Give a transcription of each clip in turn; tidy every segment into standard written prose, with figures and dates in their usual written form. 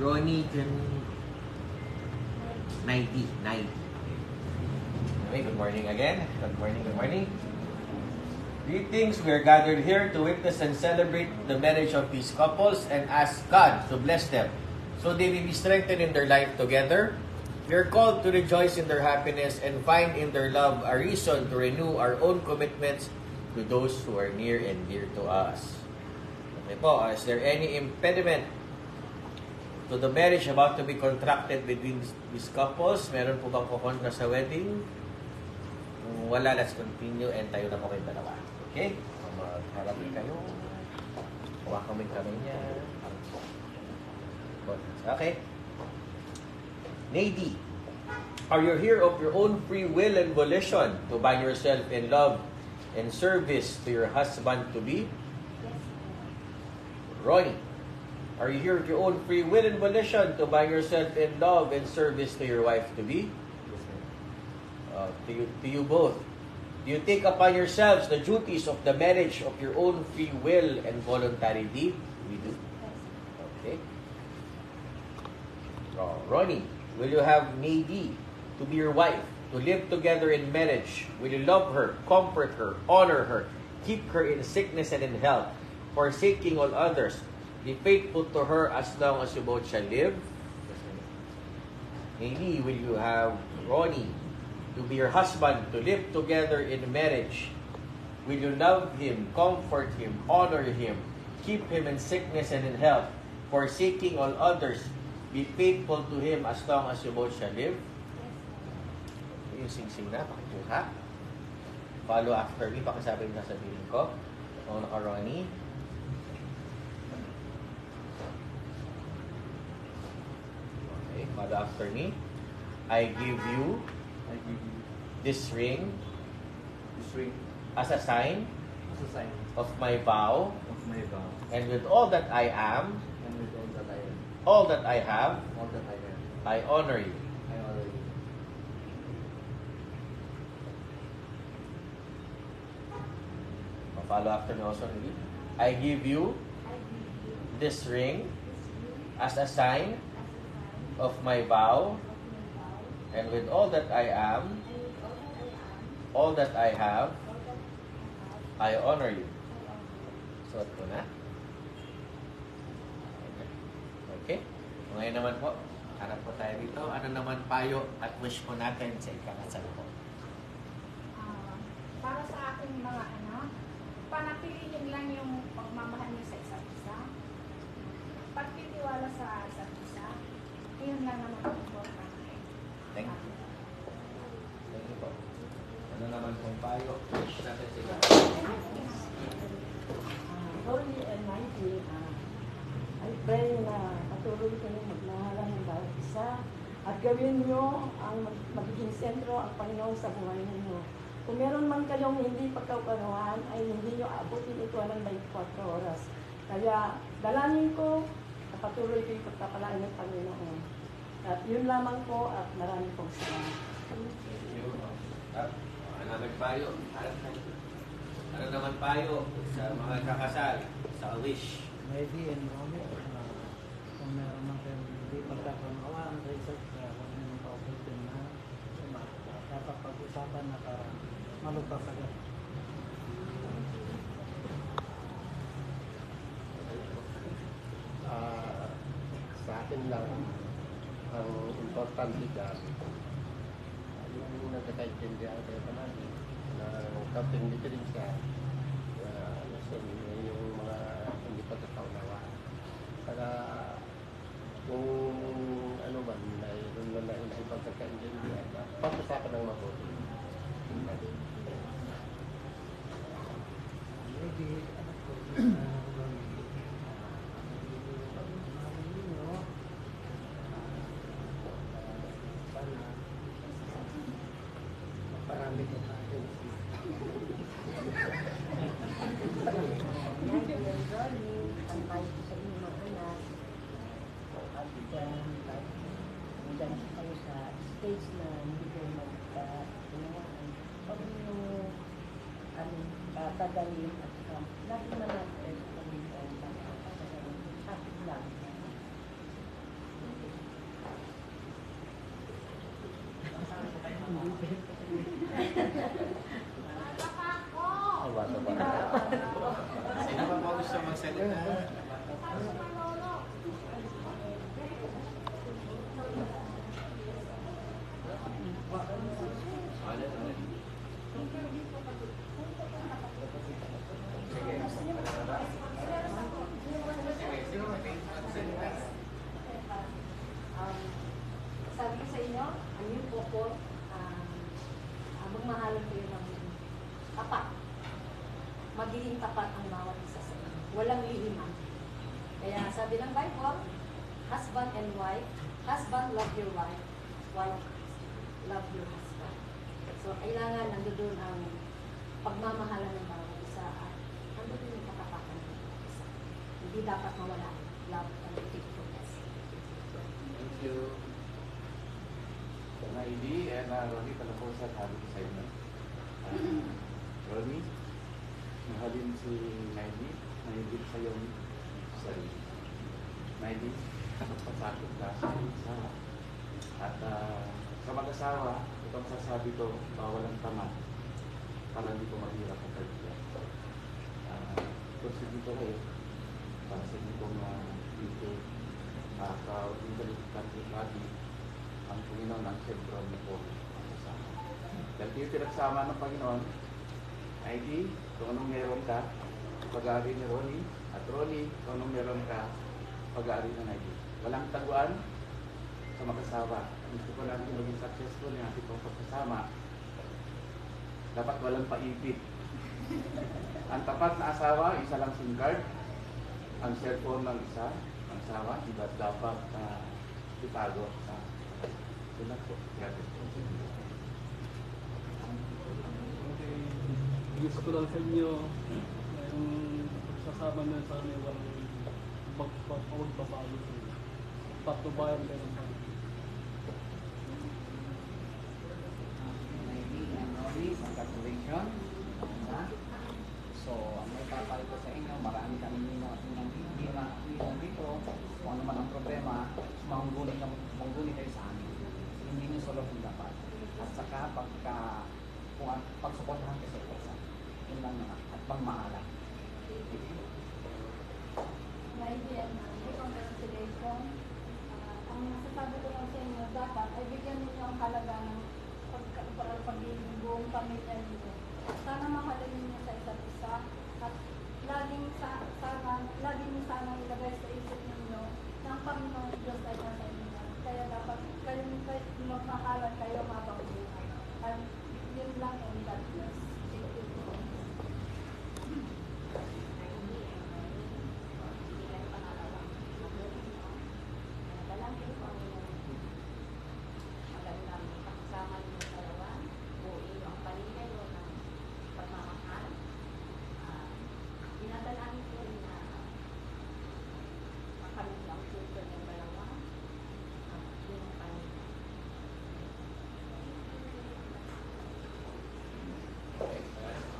Ronnie can 90. Anyway, good morning again. Good morning. Greetings. We are gathered here to witness and celebrate the marriage of these couples and ask God to bless them so they may be strengthened in their life together. We are called to rejoice in their happiness and find in their love a reason to renew our own commitments to those who are near and dear to us. Okay po, is there any impediment to the marriage about to be contracted between these couples? Meron po bang kukontra sa wedding? Kung wala, let's continue and tayo na po kayong dalawa. Okay? Magharapin kayo. Huwag kami niya. Okay. Lady, are you here of your own free will and volition to bind yourself in love and service to your husband-to-be? Yes. Ronnie, are you here of your own free will and volition to bind yourself in love and service to your wife-to-be? Yes, sir. To you both, do you take upon yourselves the duties of the marriage of your own free will and voluntary deed? We do. Okay. Ronnie, will you have Nadie to be your wife, to live together in marriage? Will you love her, comfort her, honor her, keep her in sickness and in health, forsaking all others? Be faithful to her as long as you both shall live? Nadie, will you have Ronnie to be your husband, to live together in marriage? Will you love him, comfort him, honor him, keep him in sickness and in health, forsaking all others? Be faithful to him as long as you both shall live? Yung sing-sing na, pakikuha. Follow after me, pakisabi na sabihin ko. Ako na ka, Ronnie. Okay, follow after me. I give you I give you this ring this ring as a sign as a sign of my vow, of my vow, and with all that I am, and with all that I am, all that I have, all that I am, I honor you. I honor you. Follow after me also, Lee. I give you this ring as a sign of my vow, and with all that I am, all that I have, I honor you. Suot ko na. Okay. Ngayon naman po, harap po tayo dito. Ano naman payo at wish po natin sa ikakasal po? Para sa aking mga anak, panatilihin lang yung pagmamahal niyo sa isa't isa. Pagtitiwala sa isa't isa. Yun lang naman ang importante. Thank you. Thank you po. Ano naman pong payo? Wish natin sa ikakasal. Holy and mighty, I pray na patuloy kayong magmahalan ng bawat isa at gawin nyo ang magiging sentro ang Panginoon sa buhay ninyo. Kung meron man kayong hindi pagkakaroon, ay hindi nyo abutin ito ng 24 oras. Kaya dalangin ko na patuloy kayong pagpapalain ng Panginoon. At yun lamang po at marami pong salamat. Ano naman payo? Ano naman payo sa mga kakasal? Sa wish? Maybe and Ronnie, kung meron man kayong hindi pagkakunawaan sa isa't kung yung pauputin na dapat pag-usapan na para malugtas agad. Sa akin lang, ang importante dyan, yung nagkakaintindihan kayo pa natin, na kaping diferensya, yung mga hindi pagkakaunawaan. Saka, kung ano man, mayroon man na hindi pagkakaintindihan, pag-usapan ng mabuti. Maybe, ano po, sana maparami ko tayo. Ang bahay ko sa inyo mga anak, at dyan kayo sa stage na hindi ko magpapinawaan. Huwag nyo tagalin at lagi naman natin sa Panginoon. Pasok ang lolo. Sabi ko sa inyo, ang yung couple, magmahalan kayo ng tapat. Magiging tapat ang bawat isa sa inyo. Walang lihiman. Kaya sabi ng Bible, husband and wife, husband love your wife, wife love your husband. So, kailangan nandoon ang pagmamahalan ng bawat isa at nandoon yung katapatan ng bawat isa. Hindi dapat mawala love and faithfulness. Thank you. Naidi and Ronnie, pala po sa sabi ko sa inyo. Ronnie, mahalin si Naidi, mahigit sa iyong sarili. Naidi, pasakot ka sa isa. At sa mag-asawa, itong sasabi ko, bawal ang tama para hindi ko mahirap ang kaibigan. Kasi dito kayo, para sa inyo kong dito, ka-intelligent country, ang Panginoon ang sentro niyo po ang kasama. Dahil kayo pinagsama ng Panginoon, ID, kung anong meron ka, pag-aari ni Ronnie, at Ronnie, kung anong meron ka, pag-aari ng ID. Walang taguan sa mag-asawa. Gusto ko natin maging successful yung ating pagkasama. Dapat walang paipit. Ang tapat na asawa, isa lang SIM card. Ang cellphone ng isa, ang asawa, iba dapat itago sa sila po. Gusto ko lang sa inyo na yung pagsasama nyo sa amin walang magbabago sa inyo. Patubayan kayo ng mga. Congratulations. So, ang may papay ko sa inyo, marami kami ninang dito. Kung ano man ang problema, mangguni kayo sa amin. Hindi nyo solo kung dapat. At saka, pagsuportahan kayo sa isa. Yun lang naman. At pangmahalan. Naibiyan na. Congratulations. Ang masasabi ko lang sa inyo, dapat ay bigyan ninyo ang halaga ng pag-ibig buong pamilya ninyo. Sana mahalin ninyo sa isa't isa at laging sana ilagay sa isip ninyo na ang Panginoon Diyos ay nasa inyo. Kaya dapat kayo magmahalan kayo habang buhay. At yun lang ang God bless. Thank you. Dalangin ko ang inyong magandang pagsama ninyo sa dalawa, buuin ang paningalo ng pagmamahal. Dinadalangin ko rin na makamit ang future ng dalawa at yung paningalo. Okay.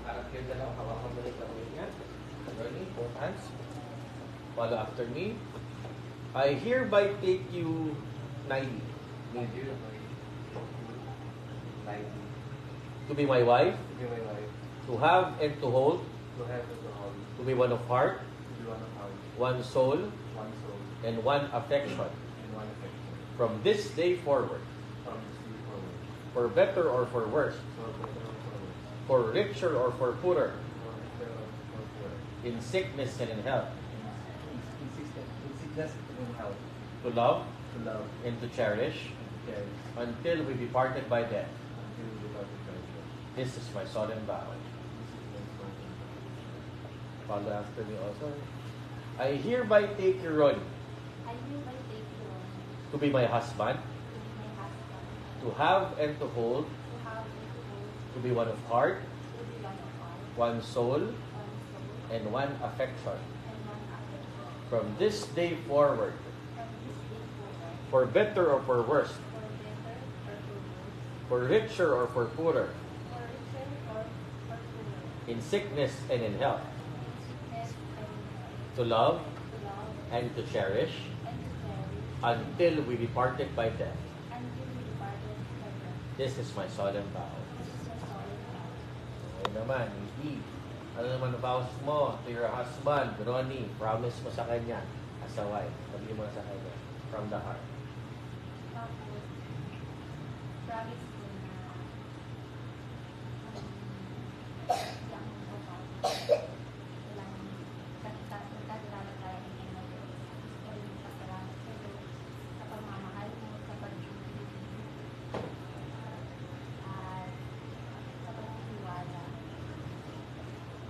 Harap kayo dalawa, hawakan mo yung kamay niya. Ronnie, both hands. Follow after me. I hereby take you 90 Thank you. to be my wife, To be my wife, to have and to hold, to have and to hold, to be one of heart, to be one of heart, one soul, one soul, and one affection. and one affection. From this day forward, From this day forward, for better or for worse, for better or for worse, for richer or for poorer, for better or for poorer, in sickness and in health, in sickness and in health, to love to love and to cherish and to cherish until we be parted by death. until we love each other. This is my solemn vow. This is my spoken. Follow after me also. I hereby take you, Ronnie, I hereby take you to be my husband, to be my husband, to have and to hold, to have and to hold, to be one of heart, to be one of heart, one soul, one soul, and one affection. and one affection. From this day forward, From this day forward, for better or for worse, for better or for worse, for richer or for poorer, for richer or for poorer, in sickness and in health, in sickness and in health, to love to love and to cherish and to cherish, until we be parted by death. until we departed by death. This is my solemn vow. This is my solemn vow. Okay naman, hindi. Ano naman vows mo to your husband, Ronnie? Promise mo sa kanya as a wife. Sabihin mo sa kanya from the heart. Tapos, promise ko na lang ko pa. Walang kakilala tayo ng Panginoon. Walang pasalamat sa Diyos sa pagmamahal mo, sa pag-ibig, at sa pagtitiwala.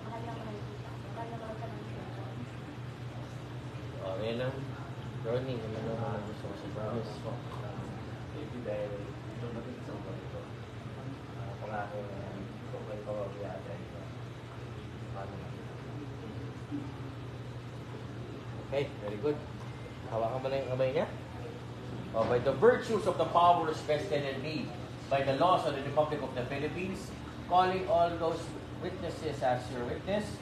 Mahal na mahal kita. Mahal na mahal ka ng Diyos. O, yan lang. Ronnie, ano naman ang gusto mo sa promise mo? Maybe dahil ito na rin sa ito. Pangako na ito kayo pawagiyata ito. Okay, very good. Hawakan mo na yung kamay niya. Oh, by the virtues of the powers vested in me, by the laws of the Republic of the Philippines, calling all those witnesses as your witness,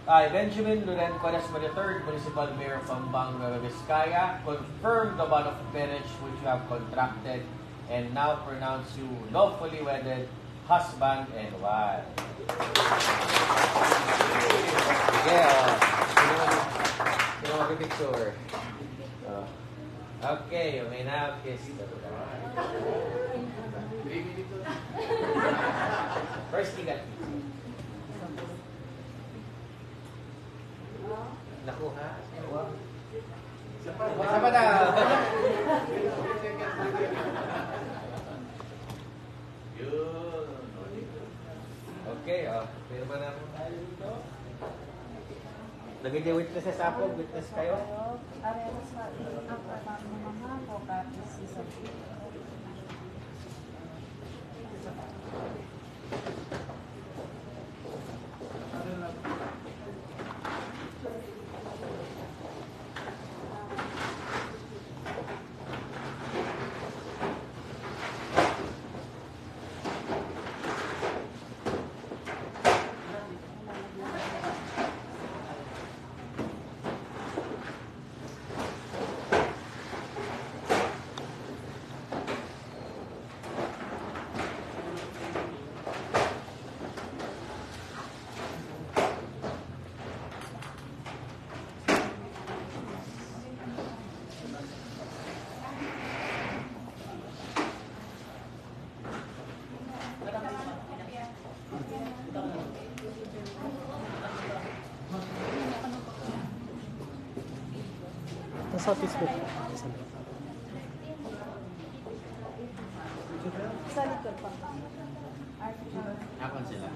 I, Benjamin Loren Quaresma III, Municipal Mayor of Pampanga, Vizcaya, confirm the bond of marriage which you have contracted and now pronounce you lawfully wedded husband and wife. Yeah. Sino mag-picture? Okay, may na-kiss. First, you got nakuha. Isa pa na. Okay, pirma na ako. Lagay niyo witnesses ako, witness kayo. Arehas sa ang pamamaha ko kapis isa. Sa Facebook. Sa likod pa. Apan sila?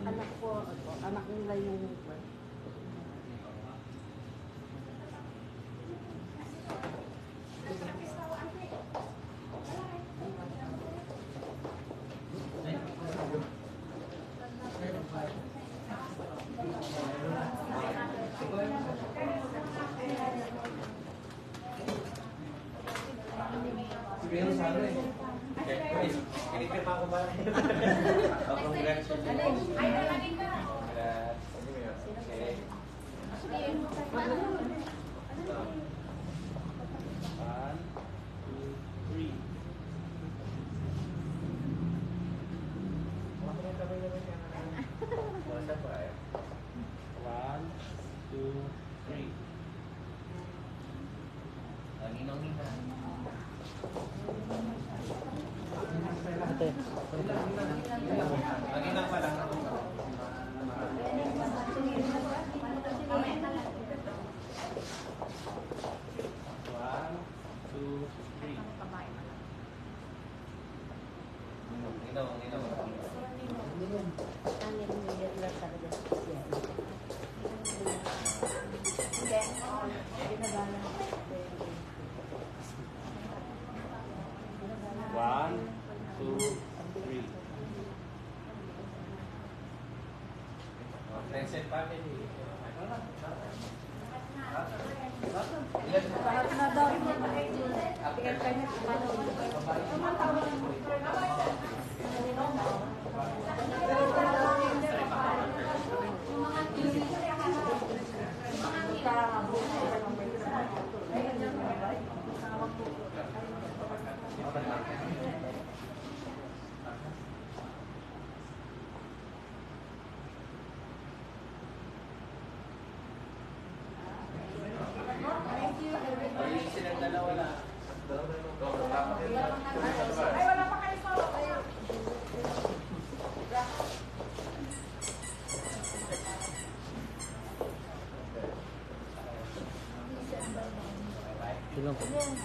Anak ko, anak nila yung Pero sa ano eh. Okay, kinipirma ko ba? Congratulations. Ay, nalagin ka. Okay. Ate. Maginang pa lang. Friends and family. lahat na daw. Tingnan kayo na Sino po? Yan.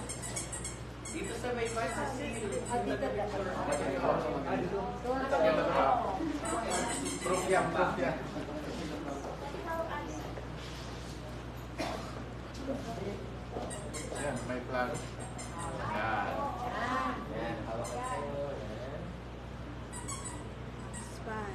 Dito sa may pharmacy. Proof yan, proof yan. Yan, may plan. Yan. Yan, hawak kayo. Yan. Spy.